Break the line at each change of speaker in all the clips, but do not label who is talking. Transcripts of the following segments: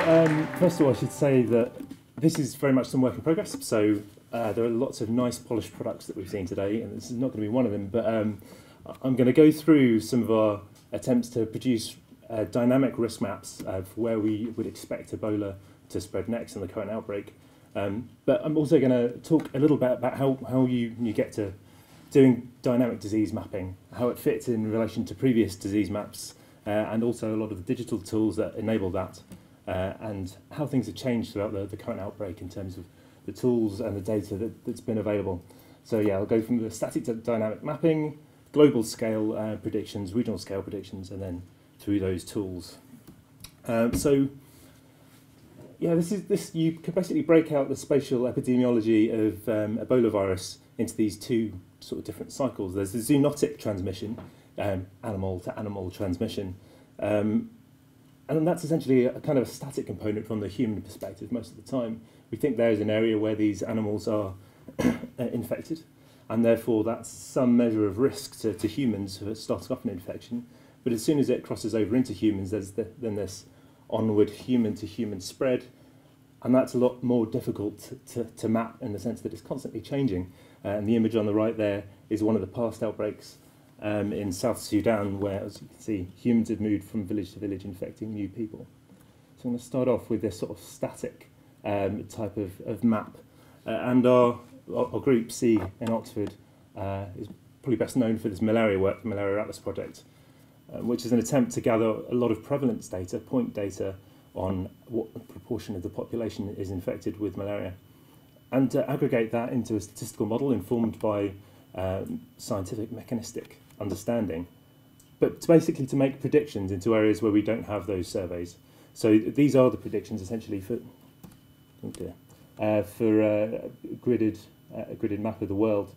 First of all, I should say that this is very much some work in progress. So there are lots of nice polished products that we've seen today, and this is not going to be one of them. But I'm going to go through some of our attempts to produce dynamic risk maps of where we would expect Ebola to spread next in the current outbreak. But I'm also going to talk a little bit about how you get to doing dynamic disease mapping, how it fits in relation to previous disease maps, and also a lot of the digital tools that enable that, and how things have changed throughout the current outbreak in terms of the tools and the data that's been available. So yeah, I'll go from the static to dynamic mapping, global scale predictions, regional scale predictions, and then through those tools. So yeah, this you can basically break out the spatial epidemiology of Ebola virus into these two sort of different cycles. There's the zoonotic transmission, animal to animal transmission, and that's essentially a kind of a static component from the human perspective most of the time. We think there is an area where these animals are infected, and therefore that's some measure of risk to humans who are starting off an infection. But as soon as it crosses over into humans, there's then this onward human-to-human spread, and that's a lot more difficult to map in the sense that it's constantly changing. And the image on the right there is one of the past outbreaks in South Sudan, where, as you can see, humans have moved from village to village infecting new people. So I'm going to start off with this sort of static type of map. And our group, C, in Oxford, is probably best known for this malaria work, the Malaria Atlas Project, which is an attempt to gather a lot of prevalence data, point data, on what proportion of the population is infected with malaria, and to aggregate that into a statistical model informed by scientific mechanistic understanding, but basically to make predictions into areas where we don't have those surveys. So these are the predictions essentially for a gridded map of the world,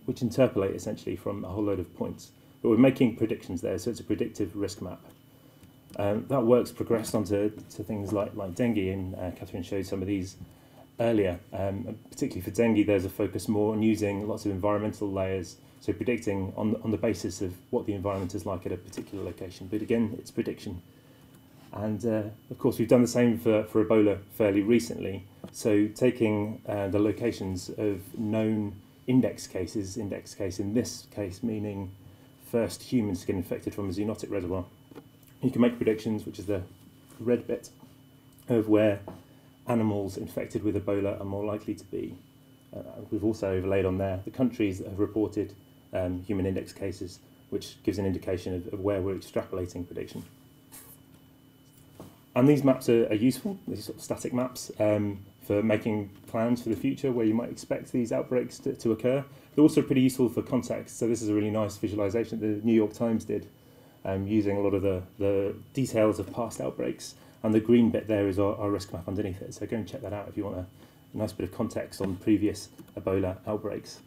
which interpolate essentially from a whole load of points. But we're making predictions there, so it's a predictive risk map. That work's progressed onto things like dengue, and Catherine showed some of these earlier. Particularly for dengue, there's a focus more on using lots of environmental layers, so predicting on the basis of what the environment is like at a particular location. But again, it's prediction. And of course, we've done the same for Ebola fairly recently. So taking the locations of known index cases, index case in this case meaning first humans to get infected from a zoonotic reservoir, you can make predictions, which is the red bit, of where animals infected with Ebola are more likely to be. We've also overlaid on there the countries that have reported human index cases, which gives an indication of where we're extrapolating prediction. And these maps are useful, these sort of static maps, for making plans for the future where you might expect these outbreaks to occur. They're also pretty useful for context. So this is a really nice visualization that the New York Times did, using a lot of the details of past outbreaks. And the green bit there is our risk map underneath it. So go and check that out if you want a nice bit of context on previous Ebola outbreaks.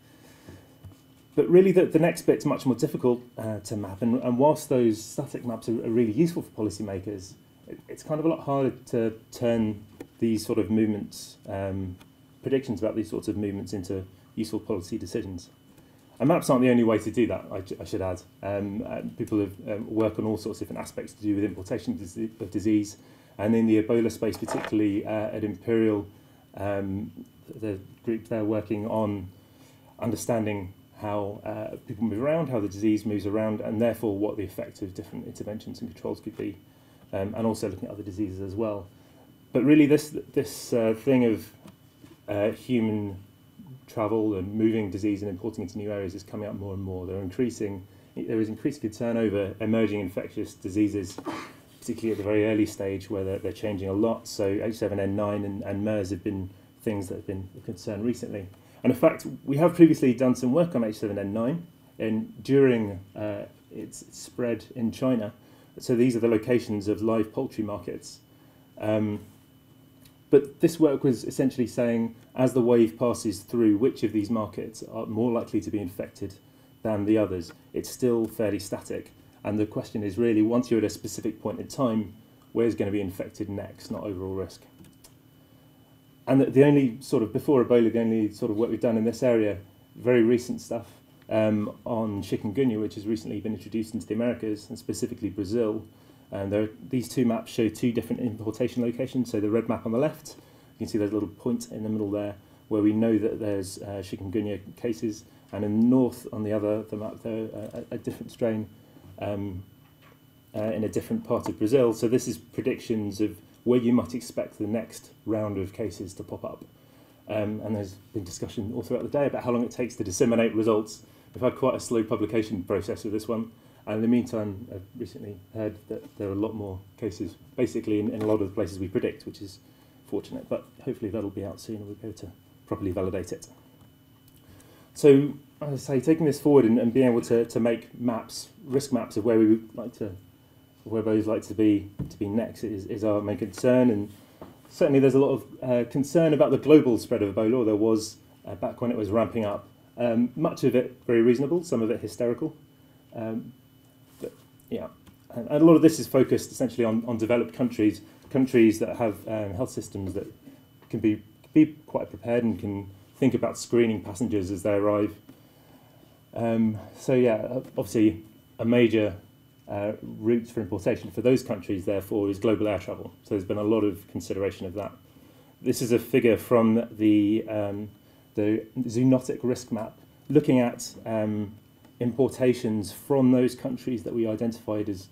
But really the next bit's much more difficult to map. And whilst those static maps are really useful for policymakers, it's kind of a lot harder to turn these sort of movements, predictions about these sorts of movements, into useful policy decisions. And maps aren't the only way to do that, I should add. People have work on all sorts of different aspects to do with importation of disease. And in the Ebola space, particularly at Imperial, the group there working on understanding how people move around, how the disease moves around, and therefore what the effect of different interventions and controls could be, and also looking at other diseases as well. But really this thing of human travel and moving disease and importing into new areas is coming up more and more. There is increasing concern over emerging infectious diseases, particularly at the very early stage where they're changing a lot. So H7N9 and MERS have been things that have been of concern recently. And in fact, we have previously done some work on H7N9 during its spread in China. So these are the locations of live poultry markets. But this work was essentially saying, as the wave passes through, which of these markets are more likely to be infected than the others. It's still fairly static. And the question is really, once you're at a specific point in time, where's going to be infected next, not overall risk. And the only sort of, before Ebola, the only sort of work we've done in this area, very recent stuff on chikungunya, which has recently been introduced into the Americas, and specifically Brazil, And these two maps show two different importation locations. So the red map on the left, you can see there's a little point in the middle there where we know that there's chikungunya cases, and in the north on the map there a different strain in a different part of Brazil. So this is predictions of where you might expect the next round of cases to pop up. And there's been discussion all throughout the day about how long it takes to disseminate results. We've had quite a slow publication process with this one. And in the meantime, I've recently heard that there are a lot more cases, basically in a lot of the places we predict, which is fortunate. But hopefully that'll be out soon and we'll be able to properly validate it. So, as I say, taking this forward and being able to make maps, risk maps of where we would like to, where those like to be next is our main concern. And certainly there's a lot of concern about the global spread of Ebola, or there was back when it was ramping up. Much of it very reasonable, some of it hysterical. But yeah, and a lot of this is focused essentially on developed countries that have health systems that can be quite prepared and can think about screening passengers as they arrive. So yeah, obviously a major route for importation for those countries, therefore, is global air travel. So there's been a lot of consideration of that. This is a figure from the zoonotic risk map, looking at importations from those countries that we identified as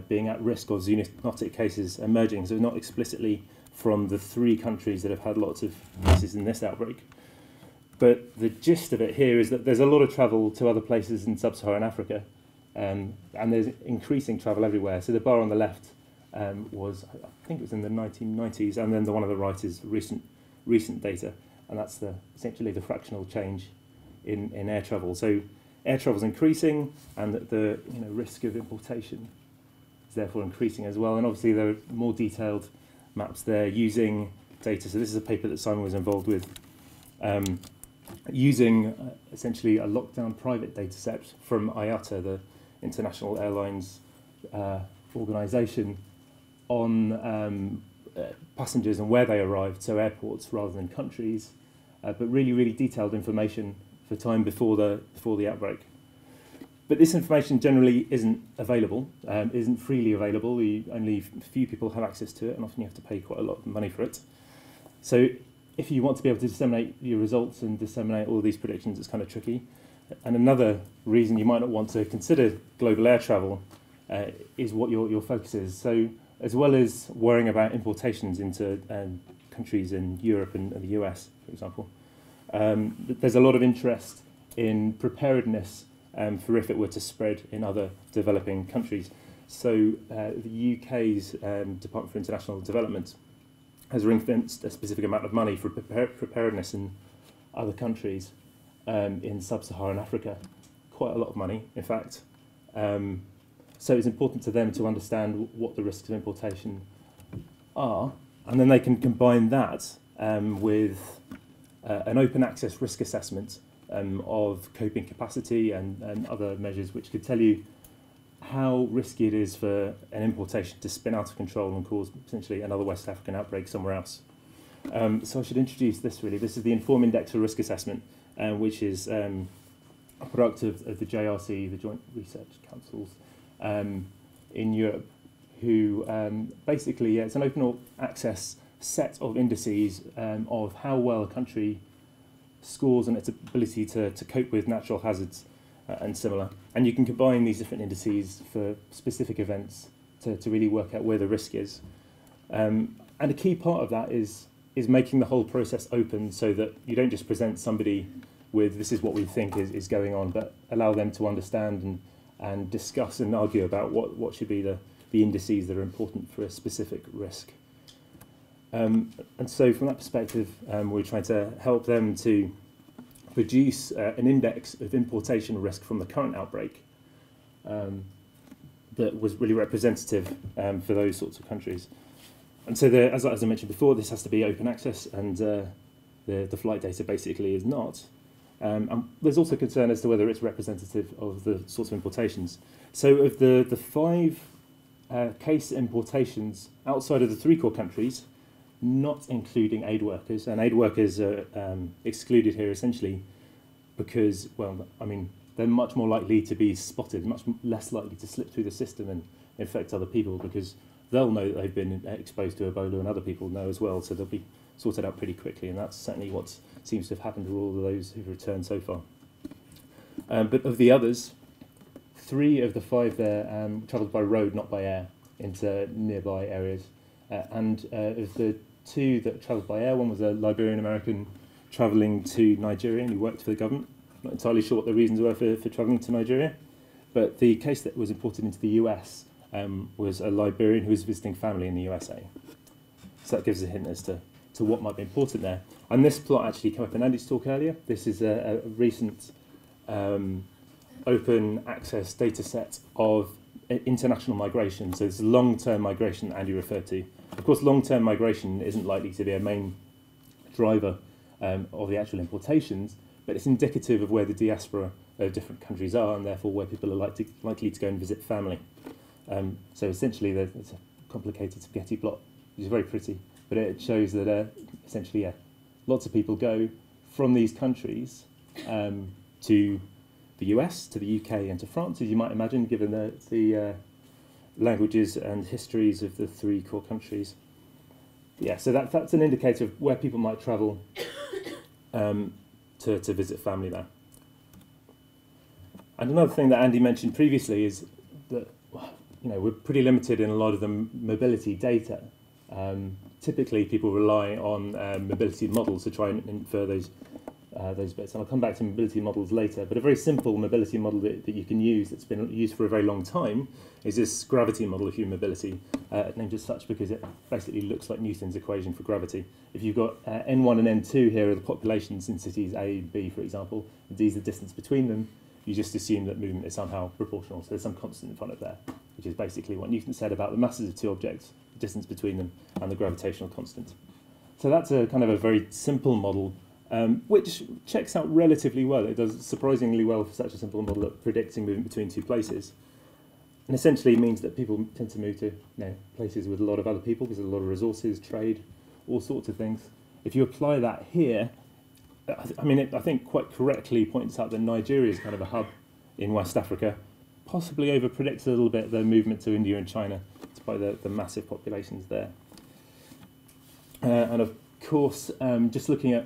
being at risk of zoonotic cases emerging. So not explicitly from the 3 countries that have had lots of cases in this outbreak. But the gist of it here is that there's a lot of travel to other places in sub-Saharan Africa, and there's increasing travel everywhere. So the bar on the left was, I think it was in the 1990s, and then the one on the right is recent data, and that's essentially the fractional change in air travel. So air travel is increasing, and the risk of importation is therefore increasing as well. And obviously there are more detailed maps there using data. So this is a paper that Simon was involved with, using essentially a lockdown private data set from IATA, the International Airlines organisation, on passengers and where they arrived, so airports rather than countries, but really, really detailed information for time before the outbreak. But this information generally isn't available, isn't freely available. Only a few people have access to it, and often you have to pay quite a lot of money for it. So if you want to be able to disseminate your results and disseminate all of these predictions, it's kind of tricky. And another reason you might not want to consider global air travel is what your focus is. So as well as worrying about importations into countries in Europe and the US, for example, there's a lot of interest in preparedness for if it were to spread in other developing countries. So the UK's Department for International Development has ring-fenced a specific amount of money for preparedness in other countries in sub-Saharan Africa. Quite a lot of money, in fact. So it's important to them to understand what the risks of importation are, and then they can combine that with an open access risk assessment of coping capacity and other measures which could tell you how risky it is for an importation to spin out of control and cause potentially another West African outbreak somewhere else. So I should introduce this really. This is the Inform Index for Risk Assessment, which is a product of the JRC, the Joint Research Councils in Europe, who basically, it's an open access set of indices of how well a country scores on its ability to cope with natural hazards and similar. And you can combine these different indices for specific events to really work out where the risk is. And a key part of that is making the whole process open so that you don't just present somebody with this is what we think is going on, but allow them to understand and discuss and argue about what should be the indices that are important for a specific risk. And so from that perspective, we're trying to help them to produce an index of importation risk from the current outbreak that was really representative for those sorts of countries. And so, as I mentioned before, this has to be open access, and the flight data basically is not. And there's also concern as to whether it's representative of the sorts of importations. So of the 5 case importations outside of the 3 core countries, not including aid workers, and aid workers are excluded here essentially because, well, I mean, they're much more likely to be spotted, much less likely to slip through the system and infect other people, because they'll know that they've been exposed to Ebola, and other people know as well, so they'll be sorted out pretty quickly, and that's certainly what seems to have happened to all of those who've returned so far. But of the others, 3 of the 5 there travelled by road, not by air, into nearby areas. And of the 2 that travelled by air, one was a Liberian American travelling to Nigeria, and he worked for the government. Not entirely sure what the reasons were for travelling to Nigeria, but the case that was imported into the US was a Liberian who was visiting family in the USA. So that gives us a hint as to what might be important there. And this plot actually came up in Andy's talk earlier. This is a recent open access data set of international migration. So it's long-term migration that Andy referred to. Of course, long-term migration isn't likely to be a main driver of the actual importations, but it's indicative of where the diaspora of different countries are, and therefore where people are likely to go and visit family. So essentially, it's a complicated spaghetti plot, which is very pretty, but it shows that essentially, lots of people go from these countries to the US, to the UK, and to France, as you might imagine, given the languages and histories of the 3 core countries. Yeah, so that's an indicator of where people might travel to visit family there. And another thing that Andy mentioned previously is that we're pretty limited in a lot of the mobility data. Typically, people rely on mobility models to try and infer those bits. And I'll come back to mobility models later. But a very simple mobility model that you can use, that's been used for a very long time, is this gravity model of human mobility, named as such because it basically looks like Newton's equation for gravity. If you've got N1 and N2 here are the populations in cities A and B, for example, and D is the distance between them, you just assume that movement is somehow proportional. So there's some constant in front of there, which is basically what Newton said about the masses of 2 objects, the distance between them, and the gravitational constant. So that's a kind of a very simple model, which checks out relatively well. It does surprisingly well for such a simple model at predicting movement between 2 places. And essentially means that people tend to move to places with a lot of other people, because there's a lot of resources, trade, all sorts of things. If you apply that here, I think quite correctly points out that Nigeria is kind of a hub in West Africa, possibly over-predicts a little bit the movement to India and China, despite the massive populations there. And of course, just looking at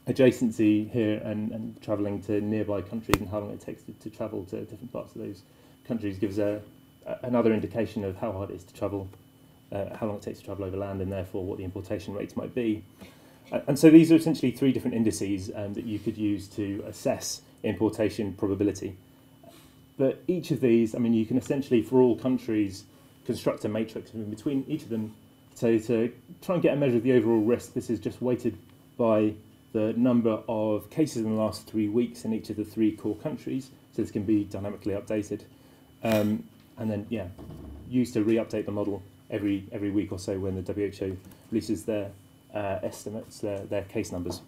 adjacency here and travelling to nearby countries and how long it takes to travel to different parts of those countries gives another indication of how hard it is to travel, how long it takes to travel over land, and therefore what the importation rates might be. And so these are essentially 3 different indices that you could use to assess importation probability. But each of these, you can essentially, for all countries, construct a matrix in between each of them. So to try and get a measure of the overall risk, this is just weighted by the number of cases in the last 3 weeks in each of the 3 core countries. So this can be dynamically updated. And then, used to re-update the model every week or so when the WHO releases their estimates, their case numbers.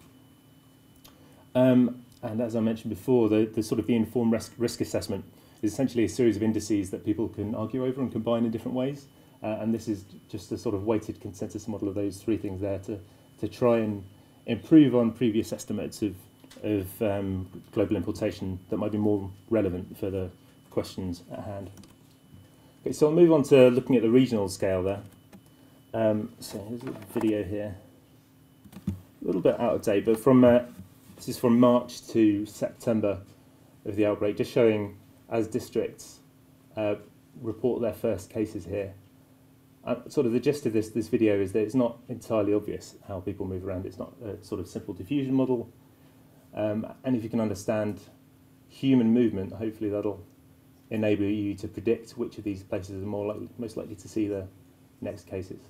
And as I mentioned before, the sort of the informed risk assessment is essentially a series of indices that people can argue over and combine in different ways. And this is just a sort of weighted consensus model of those 3 things there to try and improve on previous estimates of global importation that might be more relevant for the questions at hand. Okay, so I'll move on to looking at the regional scale there. So here's a video here. A little bit out of date, but this is from March to September of the outbreak, just showing as districts report their first cases here. Sort of the gist of this video is that it's not entirely obvious how people move around. It's not a sort of simple diffusion model. And if you can understand human movement, hopefully that'll enable you to predict which of these places are most likely to see the next cases.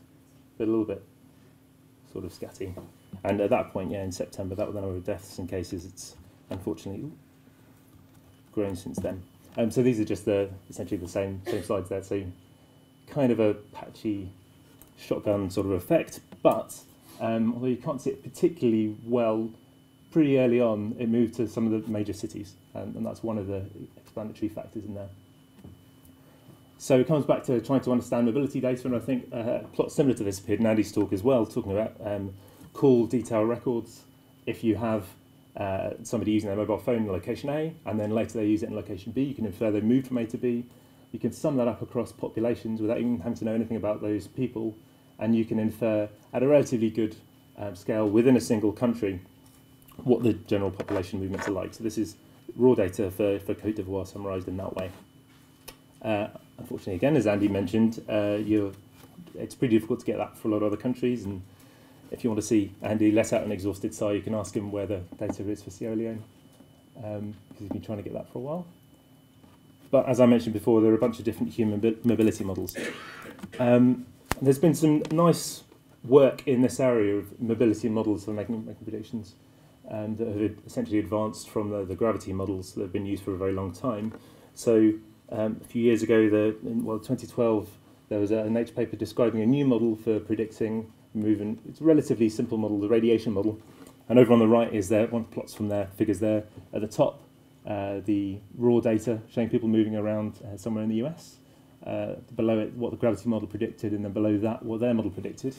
But a little bit sort of scatty. And at that point, in September, that was the number of deaths and cases. It's unfortunately grown since then. So these are just essentially the same slides there. So kind of a patchy shotgun sort of effect, but although you can't see it particularly well, pretty early on it moved to some of the major cities, and that's one of the explanatory factors in there. So it comes back to trying to understand mobility data, and I think a plot similar to this appeared in Andy's talk as well, talking about call detail records. If you have somebody using their mobile phone in location A, and then later they use it in location B. You can infer they moved from A to B. You can sum that up across populations without even having to know anything about those people, and you can infer at a relatively good scale within a single country what the general population movements are like. So this is raw data for Côte d'Ivoire summarised in that way. Unfortunately, again, as Andy mentioned, it's pretty difficult to get that for a lot of other countries, and if you want to see Andy let out an exhausted sigh, you can ask him where the data is for Sierra Leone, because he's been trying to get that for a while. But as I mentioned before, there are a bunch of different human mobility models. There's been some nice work in this area of mobility models for making predictions that have essentially advanced from the gravity models that have been used for a very long time. So a few years ago, in 2012, there was a Nature paper describing a new model for predicting movement. It's a relatively simple model, the radiation model. And over on the right is one plots from their figures there. At the top, the raw data showing people moving around somewhere in the US. Below it, what the gravity model predicted, and then below that, what their model predicted.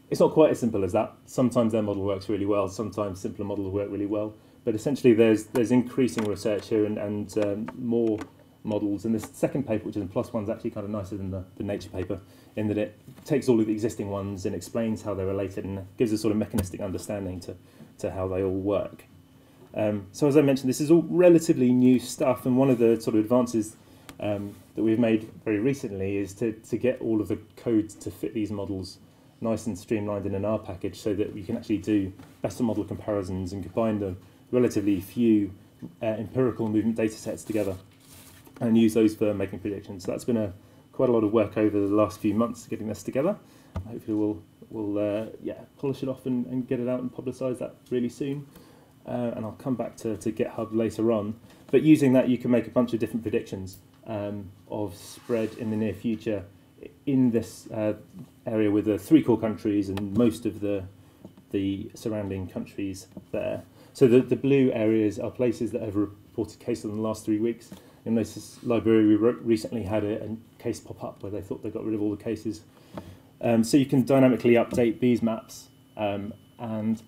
It's not quite as simple as that. Sometimes their model works really well, sometimes simpler models work really well. But essentially, there's increasing research here and more models. And this second paper, which is in +1, is actually kind of nicer than the Nature paper, in that it takes all of the existing ones and explains how they're related and gives a sort of mechanistic understanding to how they all work. So as I mentioned, this is all relatively new stuff, and one of the sort of advances that we've made very recently is to get all of the code to fit these models nice and streamlined in an R package, so that we can actually do better model comparisons and combine the relatively few empirical movement data sets together and use those for making predictions. So that's been quite a lot of work over the last few months getting this together. Hopefully we'll polish it off and get it out and publicise that really soon. And I'll come back to GitHub later on. But using that, you can make a bunch of different predictions of spread in the near future in this area with the 3 core countries and most of the surrounding countries there. So the blue areas are places that have reported cases in the last 3 weeks. In this library, we recently had a case pop up where they thought they got rid of all the cases. So you can dynamically update these maps and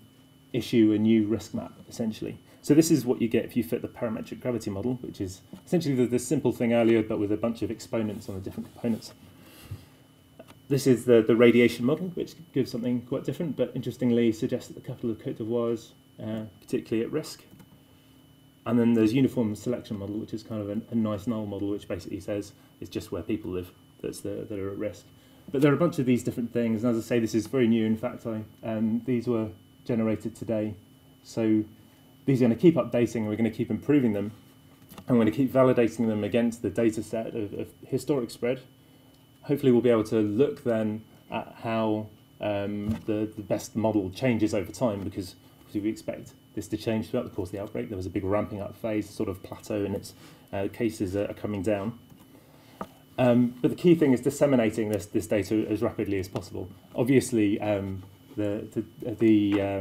issue a new risk map, essentially. So this is what you get if you fit the parametric gravity model, which is essentially the simple thing earlier, but with a bunch of exponents on the different components. This is the radiation model, which gives something quite different, but interestingly suggests that a couple of Côte d'Ivoires particularly at risk. And then there's uniform selection model, which is kind of a nice null model, which basically says it's just where people live that are at risk. But there are a bunch of these different things, and as I say, this is very new. In fact, these were generated today. So these are going to keep updating, and we're going to keep improving them. And we're going to keep validating them against the data set of historic spread. Hopefully we'll be able to look then at how the best model changes over time, because we expect this to change throughout the course of the outbreak. There was a big ramping up phase, sort of plateau, and its cases are coming down. But the key thing is disseminating this data as rapidly as possible. Obviously, the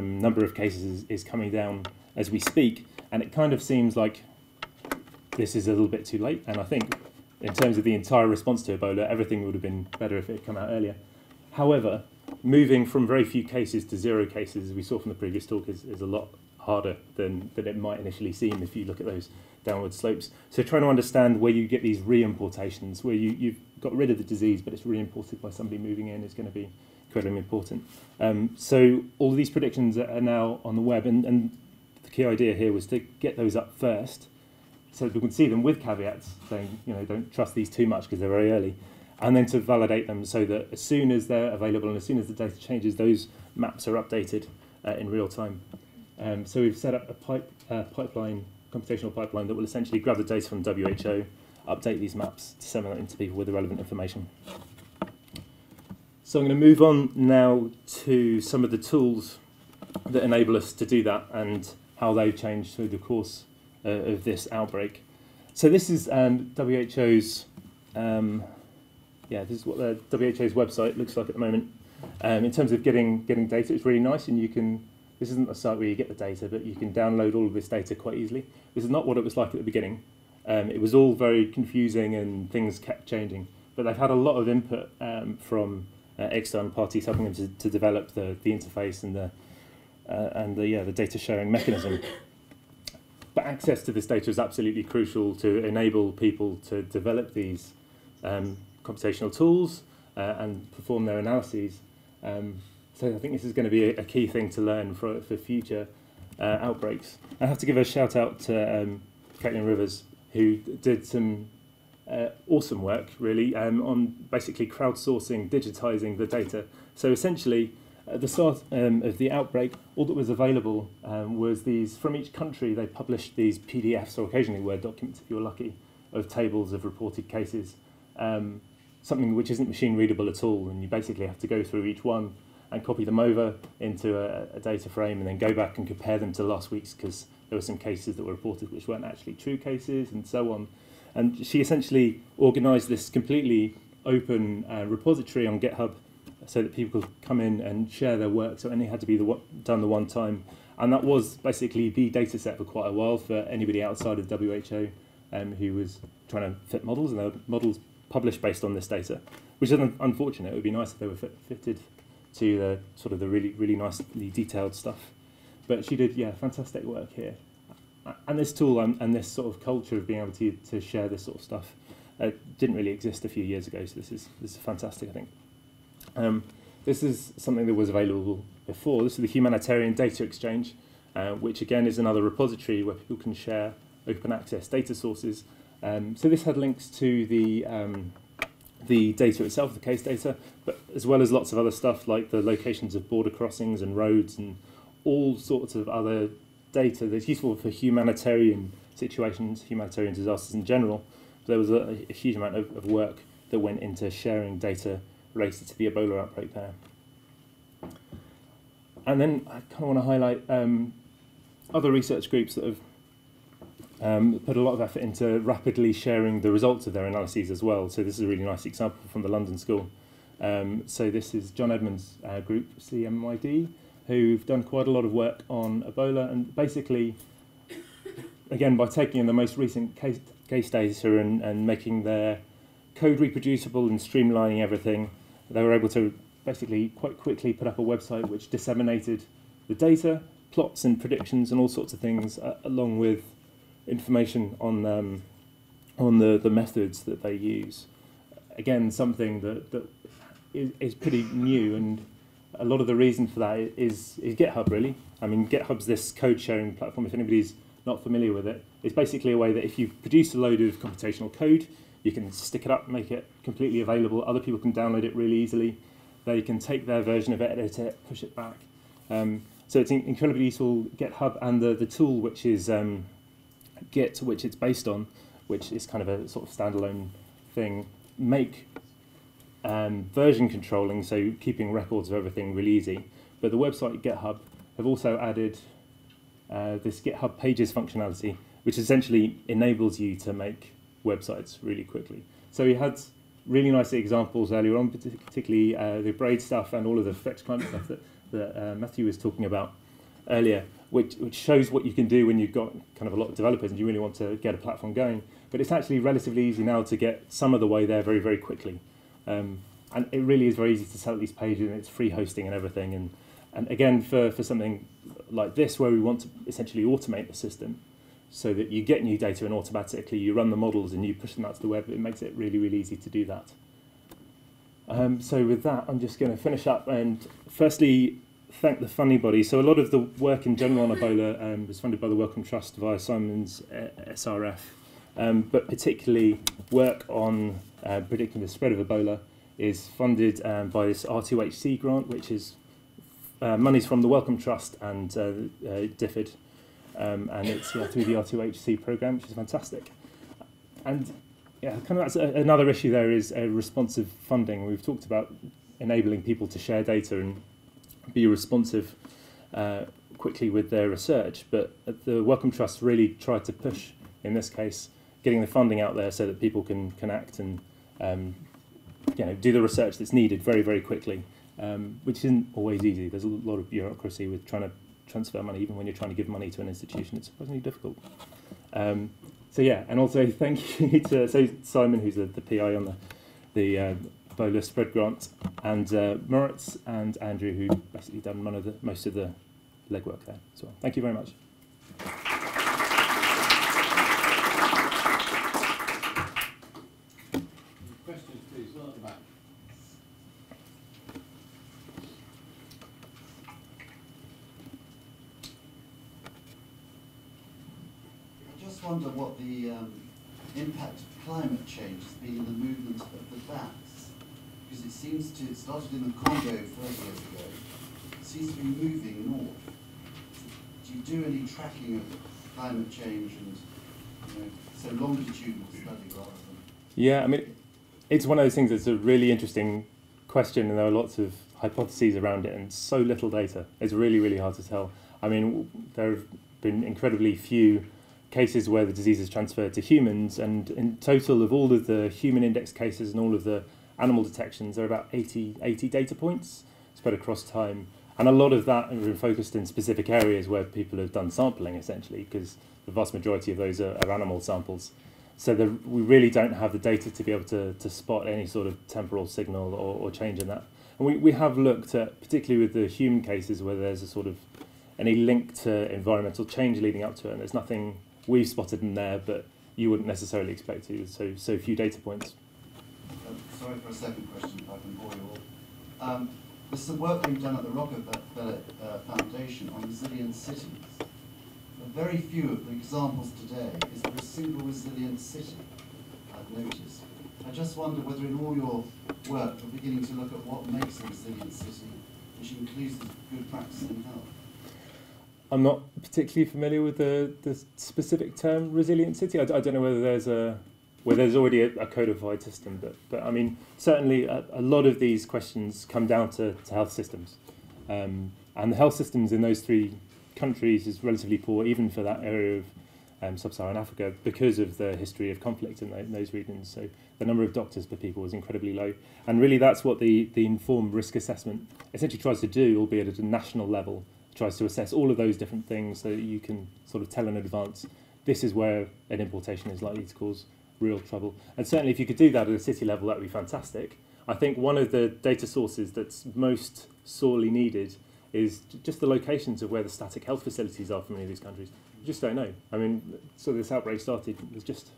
number of cases is coming down as we speak, and it kind of seems like this is a little bit too late. And I think in terms of the entire response to Ebola, everything would have been better if it had come out earlier. However, moving from very few cases to 0 cases, as we saw from the previous talk, is a lot harder than it might initially seem if you look at those downward slopes. So trying to understand where you get these re-importations, where you've got rid of the disease, but it's re-imported by somebody moving in, is going to be incredibly important. So all of these predictions are now on the web, and the key idea here was to get those up first, so that we can see them with caveats, saying, don't trust these too much because they're very early, and then to validate them so that as soon as they're available and as soon as the data changes, those maps are updated in real time. So we've set up a computational pipeline that will essentially grab the data from WHO, update these maps, disseminate them to people with the relevant information. So I'm going to move on now to some of the tools that enable us to do that and how they've changed through the course of this outbreak. So this is WHO's, this is what the WHO's website looks like at the moment. In terms of getting data, it's really nice, and you can. This isn't a site where you get the data, but you can download all of this data quite easily. This is not what it was like at the beginning. It was all very confusing and things kept changing. But they've had a lot of input from external parties helping them to develop the interface and the data sharing mechanism. But access to this data is absolutely crucial to enable people to develop these computational tools and perform their analyses. So I think this is going to be a key thing to learn for future outbreaks. I have to give a shout out to Caitlin Rivers, who did some awesome work, really, on basically crowdsourcing, digitizing the data. So essentially, at the start of the outbreak, all that was available was these, from each country, they published these PDFs, or occasionally Word documents, if you're lucky, of tables of reported cases. Something which isn't machine readable at all, and you basically have to go through each one and copy them over into a data frame and then go back and compare them to last week's, because there were some cases that were reported which weren't actually true cases and so on. And she essentially organised this completely open repository on GitHub so that people could come in and share their work, so it only had to be done the one time. And that was basically the data set for quite a while for anybody outside of WHO who was trying to fit models, and there were models published based on this data, which is unfortunate. It would be nice if they were fitted to the sort of the really nicely detailed stuff. But she did, yeah, fantastic work here. And this tool and this sort of culture of being able to share this sort of stuff didn't really exist a few years ago, so this is fantastic, I think. This is something that was available before. This is the Humanitarian Data Exchange, which again is another repository where people can share open access data sources. So this had links to the data itself, the case data, but as well as lots of other stuff like the locations of border crossings and roads and all sorts of other data that's useful for humanitarian situations, humanitarian disasters in general. There was a huge amount of work that went into sharing data related to the Ebola outbreak there. And then I kind of want to highlight other research groups that have put a lot of effort into rapidly sharing the results of their analyses as well. So this is a really nice example from the London School. So this is John Edmonds' group, CMYD, who've done quite a lot of work on Ebola, and basically, again, by taking in the most recent case data and making their code reproducible and streamlining everything, they were able to basically quite quickly put up a website which disseminated the data, plots and predictions and all sorts of things, along with information on the methods that they use. Again, something that is pretty new, and a lot of the reason for that is GitHub, really. I mean, GitHub's this code sharing platform, if anybody's not familiar with it. It's basically a way that if you produce a load of computational code, you can stick it up, make it completely available. Other people can download it really easily. They can take their version of it, edit it, push it back. So it's incredibly useful. GitHub and the tool which is Git, which it's based on, which is kind of a sort of standalone thing, make version controlling, so keeping records of everything really easy. But the website GitHub have also added this GitHub Pages functionality, which essentially enables you to make websites really quickly. So we had really nice examples earlier on, particularly the braid stuff and all of the flex climate stuff that Matthew was talking about earlier, which shows what you can do when you've got kind of a lot of developers and you really want to get a platform going. But it's actually relatively easy now to get some of the way there very, very quickly. And it really is very easy to set up these pages, and it's free hosting and everything. And again, for something like this, where we want to essentially automate the system so that you get new data and automatically you run the models and you push them out to the web, it makes it really, really easy to do that. So with that, I'm just going to finish up and firstly thank the funding body. So a lot of the work in general on Ebola was funded by the Wellcome Trust via Simon's SRF, but particularly work on predicting the spread of Ebola is funded by this R2HC grant, which is monies from the Wellcome Trust and DFID, and it's through the R2HC program, which is fantastic. And yeah, kind of that's another issue there is responsive funding. We've talked about enabling people to share data and be responsive quickly with their research, but the Wellcome Trust really tried to push, in this case, getting the funding out there so that people can act and do the research that's needed very, very quickly, which isn't always easy. There's a lot of bureaucracy with trying to transfer money, even when you're trying to give money to an institution. It's surprisingly difficult. So yeah, and also thank you to Simon, who's the PI on the Ebola spread grant, and Moritz and Andrew, who basically done most of the legwork there as well. Thank you very much.
questions please, well at the back.
I just wonder what the impact of climate change has been in the movement of the bats, because it seems to, it started in the Congo 30 years ago, it seems to be moving north. Do you do any tracking of climate change and, you know, so longitudinal study rather than...
Yeah, I mean, it's one of those things that's a really interesting question, and there are lots of hypotheses around it and so little data. It's really, really hard to tell. I mean, there have been incredibly few cases where the disease is transferred to humans, and in total of all of the human index cases and all of the animal detections, there are about 80 data points spread across time. And a lot of that are focused in specific areas where people have done sampling, essentially, because the vast majority of those are animal samples. So we really don't have the data to be able to spot any sort of temporal signal or change in that. And we have looked at, particularly with the human cases, where there's a sort of any link to environmental change leading up to it, and there's nothing we've spotted in there, but you wouldn't necessarily expect to, so few data points.
Sorry for a second question, if I can bore you all. There's some work being done at the Rockefeller Foundation on resilient cities. Very few of the examples today is there a single resilient city, I've noticed. I just wonder whether in all your work you're beginning to look at what makes a resilient city, which includes the good practice in health.
I'm not particularly familiar with the specific term resilient city. I don't know whether there's already a codified system, but I mean, certainly a lot of these questions come down to health systems. And the health systems in those three countries is relatively poor, even for that area of sub-Saharan Africa, because of the history of conflict in those regions. So the number of doctors per people was incredibly low. And really that's what the informed risk assessment essentially tries to do, albeit at a national level. Tries to assess all of those different things so that you can sort of tell in advance, this is where an importation is likely to cause real trouble. And certainly if you could do that at a city level, that would be fantastic. I think one of the data sources that's most sorely needed is just the locations of where the static health facilities are for many of these countries. You just don't know. I mean, so this outbreak started, there's just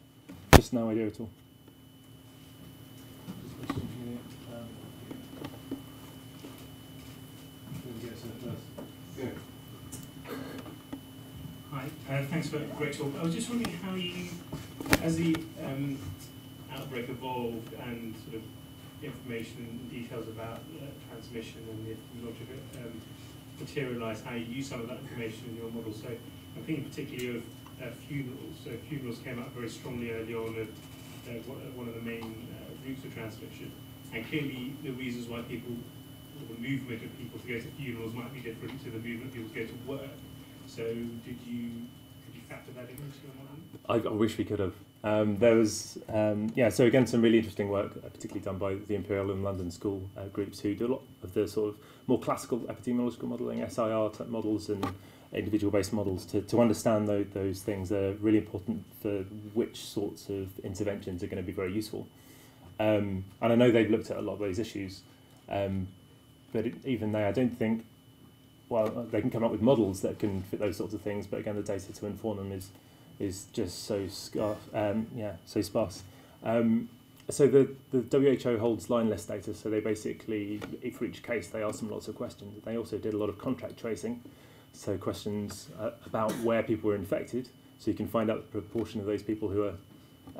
no idea at all.
Hi, thanks for a great talk. I was just wondering how you, as the outbreak evolved and sort of information and details about transmission and the epidemiology of it materialised, how you use some of that information in your model. So I'm thinking particularly of funerals. So funerals came up very strongly early on of one of the main routes of transmission. And clearly the reasons why people, or the movement of people to go to funerals might be different to the movement of people to go to work. So could you factor that into your model? I
wish we could have. There was, so again, some really interesting work, particularly done by the Imperial and London School groups who do a lot of the sort of more classical epidemiological modelling, SIR type models and individual-based models to understand those things. They're really important for which sorts of interventions are going to be very useful. And I know they've looked at a lot of those issues, but even they, I don't think, well, they can come up with models that can fit those sorts of things, but again, the data to inform them is just so scarce, so sparse. So the WHO holds line list data, so they basically, for each case, they ask them lots of questions. They also did a lot of contact tracing, so questions about where people were infected, so you can find out the proportion of those people who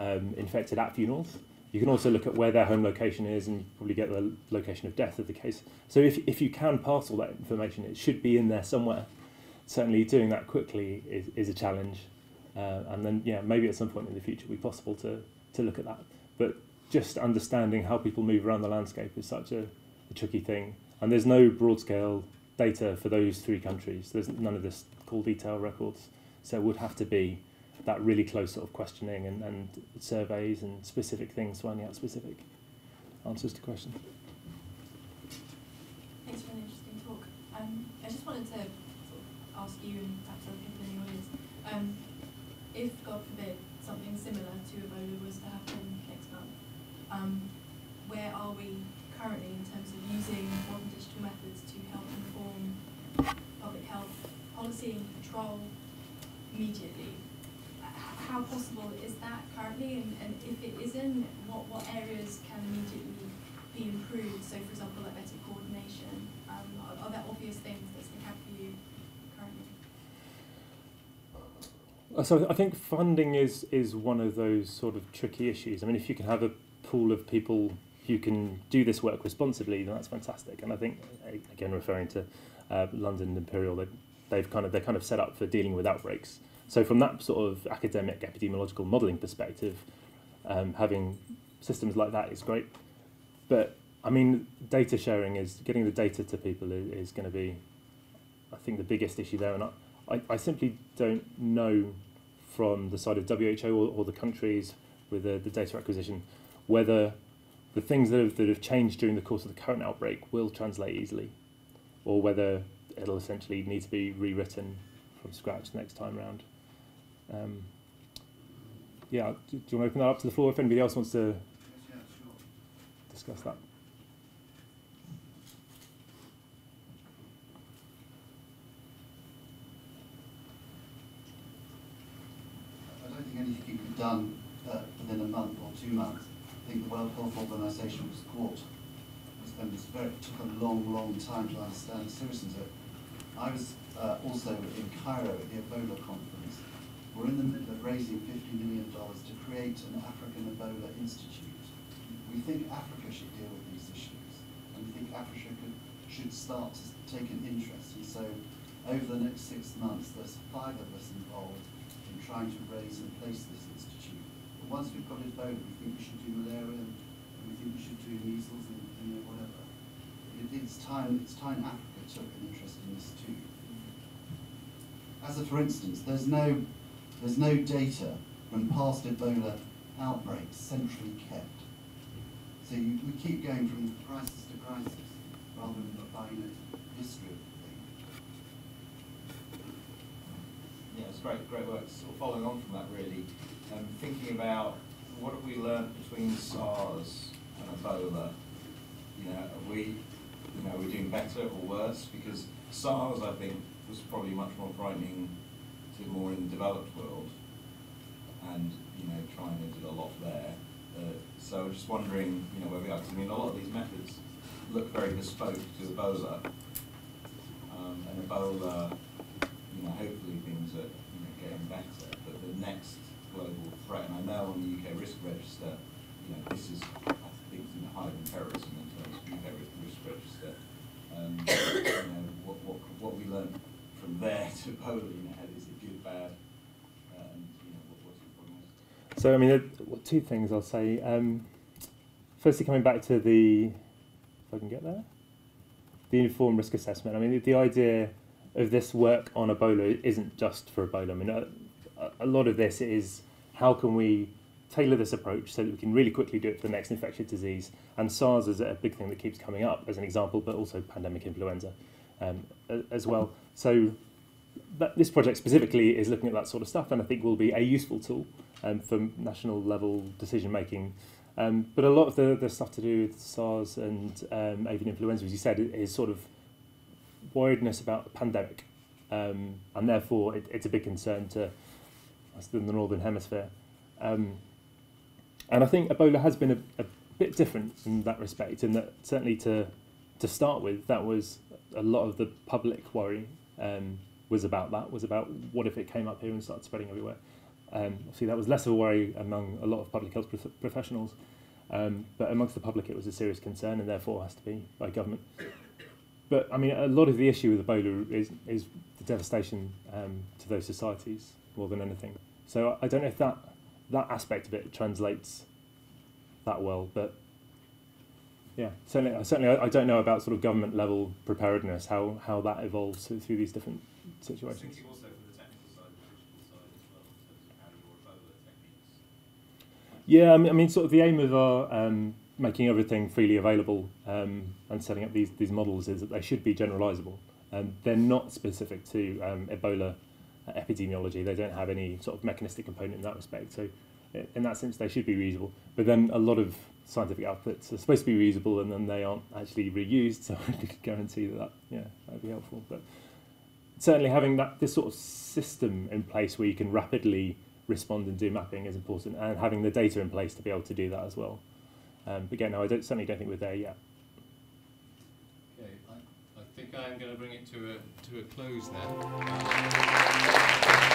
are infected at funerals. You can also look at where their home location is, and you probably get the location of death of the case. So if you can pass all that information, it should be in there somewhere. Certainly doing that quickly is a challenge. And then, maybe at some point in the future it will be possible to look at that. But just understanding how people move around the landscape is such a tricky thing. And there's no broad-scale data for those three countries. There's none of this call detail records. So it would have to be that really close sort of questioning and surveys and specific things, finding out specific answers to questions.
Thanks for an interesting talk. I just wanted to sort of ask you and perhaps other people in the audience, if, God forbid, something similar to Ebola was to happen next month, where are we currently in terms of using modern digital methods to help inform public health policy and control immediately? How possible is that currently, and if it isn't, what areas can be improved? So, for example, like better coordination. Are there obvious things that stick out for you currently?
So I think funding is one of those sort of tricky issues. I mean, if you can have a pool of people who can do this work responsibly, then that's fantastic. And I think, again, referring to London Imperial, they're kind of set up for dealing with outbreaks. So from that sort of academic epidemiological modelling perspective, having systems like that is great. But I mean, data sharing getting the data to people is going to be, I think, the biggest issue there. And I simply don't know from the side of WHO or the countries with the data acquisition whether the things that have changed during the course of the current outbreak will translate easily, or whether it'll essentially need to be rewritten from scratch next time round. Yeah, do you want to open that up to the floor if anybody else wants to discuss that?
I don't think anything can be done within a month or 2 months. I think the World Health Organization was caught, and it took a long time to understand the seriousness of it. I was also in Cairo at the Ebola conference. We're in the middle of raising $50 million to create an African Ebola Institute. We think Africa should deal with these issues, and we think Africa should start to take an interest. And so over the next 6 months, there's 5 of us involved in trying to raise and place this institute. But once we've got Ebola, we think we should do malaria, and we think we should do measles, and whatever. It's time Africa took an interest in this too. As for instance, there's no data from past Ebola outbreaks centrally kept. So we keep going from crisis to crisis rather than finding a history of the thing.
Yeah, it's great work. Sort of following on from that, really, thinking about what have we learned between SARS and Ebola. Are we doing better or worse? Because SARS, I think, was probably much more frightening to more in the developed world, and China did a lot there. So I'm just wondering, where we are. Because I mean, a lot of these methods look very bespoke to Ebola, and Ebola, hopefully things are getting better. But the next global threat, and I know on the UK risk register, this is, I think, higher than terrorism in terms of UK risk register. What we learned from there to Ebola, is it good, bad, and what's the prognosis?
So I mean, two things I'll say. Firstly, coming back to if I can get there, the informed risk assessment. I mean, the idea of this work on Ebola isn't just for Ebola. I mean, a lot of this is how can we tailor this approach so that we can really quickly do it for the next infectious disease. And SARS is a big thing that keeps coming up as an example, but also pandemic influenza as well. So this project specifically is looking at that sort of stuff, and I think will be a useful tool for national level decision making. But a lot of the stuff to do with SARS and avian influenza, as you said, is sort of worriedness about the pandemic, and therefore it's a big concern to us in the Northern Hemisphere. And I think Ebola has been a bit different in that respect, in that certainly to start with, that was a lot of the public worry was about what if it came up here and started spreading everywhere. Obviously that was less of a worry among a lot of public health professionals, but amongst the public it was a serious concern, and therefore has to be by government. But I mean, a lot of the issue with Ebola is the devastation to those societies more than anything. So I don't know if that aspect of it translates that well, but yeah, certainly I don't know about sort of government level preparedness, how that evolves through these different situations.
I was thinking also for the technical side, the digital side as well, in terms of how your Ebola techniques.
Yeah, I mean, sort of the aim of our making everything freely available and setting up these models is that they should be generalizable. They're not specific to Ebola epidemiology. They don't have any sort of mechanistic component in that respect. So in that sense, they should be reusable. But then a lot of scientific outputs are supposed to be reusable, and then they aren't actually reused. So I could guarantee that would be helpful. But certainly having this sort of system in place where you can rapidly respond and do mapping is important, and having the data in place to be able to do that as well. But again, no, certainly don't think we're there yet.
Okay, I think I am going to bring it to a close now.